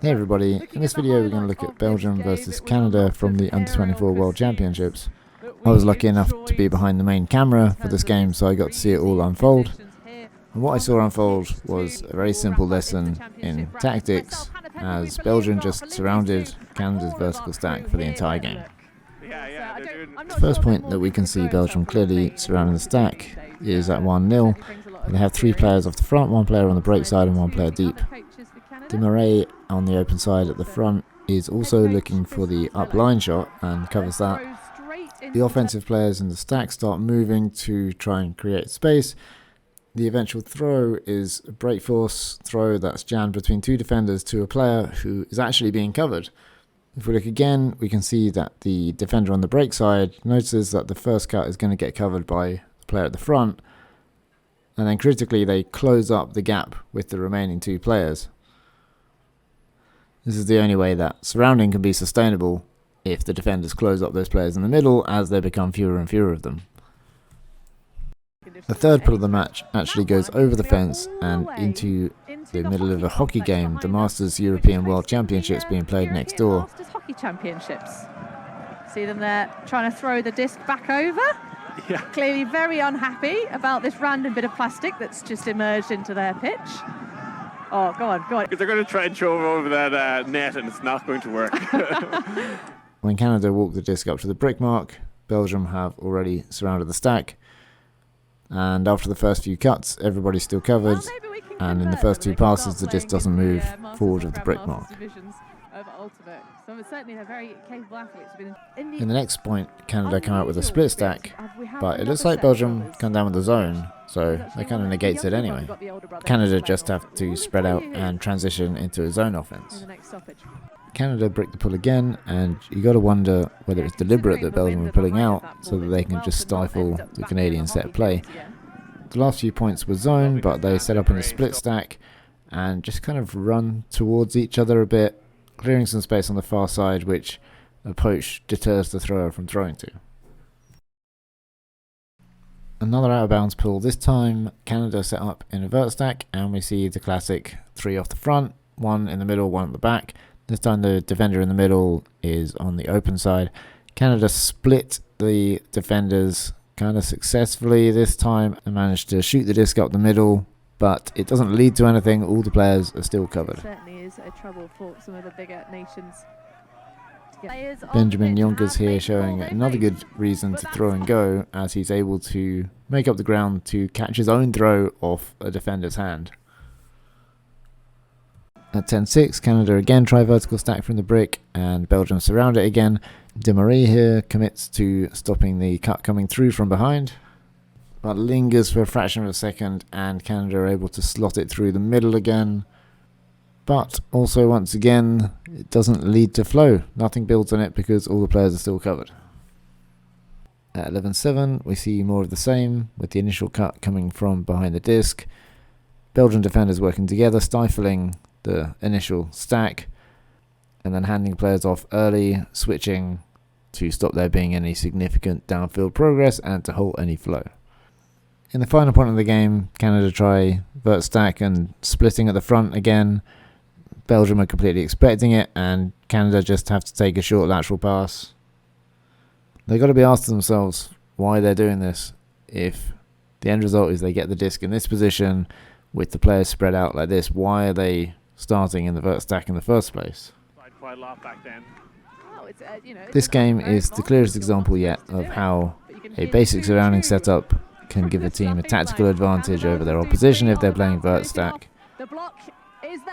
Hey everybody, in this video we're going to look at Belgium versus Canada from the Under-24 World Championships. I was lucky enough to be behind the main camera for this game, so I got to see it all unfold. And what I saw unfold was a very simple lesson in tactics, as Belgium just surrounded Canada's vertical stack for the entire game. The first point that we can see Belgium clearly surrounding the stack is at 1-0. They have 3 players off the front, 1 player on the break side and 1 player deep. Demarais on the open side at the front is also looking for the upline shot and covers that. The offensive players in the stack start moving to try and create space. The eventual throw is a break force throw that's jammed between 2 defenders to a player who is actually being covered. If we look again, we can see that the defender on the break side notices that the first cut is going to get covered by the player at the front, and then critically they close up the gap with the remaining 2 players. This is the only way that surrounding can be sustainable if the defenders close up those players in the middle as there become fewer and fewer of them. The third pull of the match actually goes over the fence and into the middle of a hockey game, the Masters European World Championships being played next door. Masters Hockey Championships. See them there trying to throw the disc back over. Yeah. Clearly very unhappy about this random bit of plastic that's just emerged into their pitch. Oh, go on, go on. Because they're going to try and throw over that net and it's not going to work. When Canada walk the disc up to the brick mark, Belgium have already surrounded the stack. And after the first few cuts, everybody's still covered. And in the first 2 passes, the disc doesn't move forward of the brick mark. In the next point, Canada come out with a split stack, but it looks like Belgium come down with the zone, so that kind of negates it anyway. Canada just have to spread out and transition into a zone offense. Canada brick the pull again, and you got to wonder whether it's deliberate that Belgium are pulling out so that they can just stifle the Canadian set play. The last few points were zone, but they set up in a split stack and just kind of run towards each other a bit, clearing some space on the far side, which a poach deters the thrower from throwing to. Another out of bounds pull, this time Canada set up in a vert stack, and we see the classic 3 off the front, 1 in the middle, 1 at the back. This time the defender in the middle is on the open side. Canada split the defenders kind of successfully this time and managed to shoot the disc up the middle, but it doesn't lead to anything. All the players are still covered. It certainly is a trouble for some of the bigger nations. Benjamin Yonkers here showing another good reason to throw and go, as he's able to make up the ground to catch his own throw off a defender's hand. At 10-6, Canada again try vertical stack from the brick, and Belgium surround it again. Demarais here commits to stopping the cut coming through from behind, but lingers for a fraction of a second, and Canada are able to slot it through the middle again. But also once again, it doesn't lead to flow. Nothing builds on it because all the players are still covered. At 11-7, we see more of the same, with the initial cut coming from behind the disc. Belgian defenders working together, stifling the initial stack, and then handing players off early, switching to stop there being any significant downfield progress and to halt any flow. In the final point of the game, Canada try vert stack and splitting at the front again. Belgium are completely expecting it, and Canada just have to take a short lateral pass. They've got to be asking themselves why they're doing this. If the end result is they get the disc in this position with the players spread out like this, why are they starting in the vert stack in the first place? This game is the clearest example yet of how a basic surrounding setup can give a team a tactical advantage over their opposition if they're playing vert stack.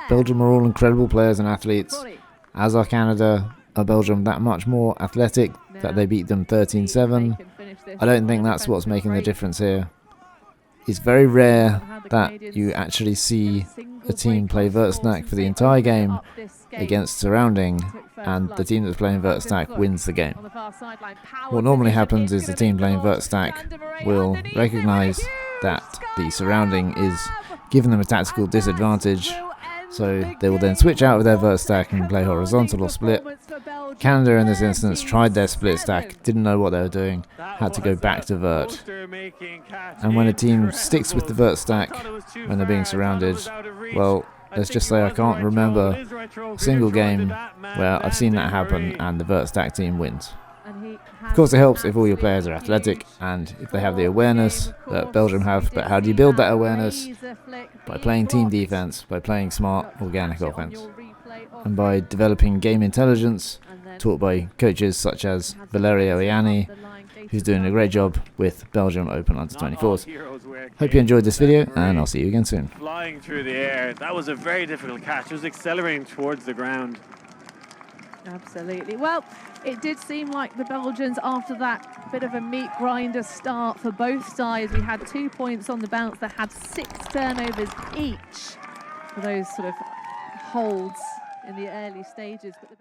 Belgium are all incredible players and athletes, as are Canada. Are Belgium that much more athletic that they beat them 13-7? I don't think that's what's making the difference here. It's very rare that you actually see a team play vert stack for the entire game against surrounding, and the team that's playing vert stack wins the game. What normally happens is the team playing vert stack will recognise that the surrounding is giving them a tactical disadvantage, so they will then switch out of their vert stack and play horizontal or split. Canada in this instance tried their split stack, didn't know what they were doing, had to go back to vert. And when a team sticks with the vert stack when they're being surrounded, well, let's just say I can't remember a single game where I've seen that happen and the Vert stack team wins. Of course it helps if all your players are athletic and if they have the awareness that Belgium have, but how do you build that awareness? By playing team defense, by playing smart, organic offense, and by developing game intelligence taught by coaches such as Valerio Ianni, who's doing a great job with Belgium Open Under-24s. Hope you enjoyed this video, and I'll see you again soon. Flying through the air, that was a very difficult catch. It was accelerating towards the ground. Absolutely. Well, it did seem like the Belgians, after that bit of a meat grinder start for both sides, we had 2 points on the bounce that had 6 turnovers each for those sort of holds in the early stages. But the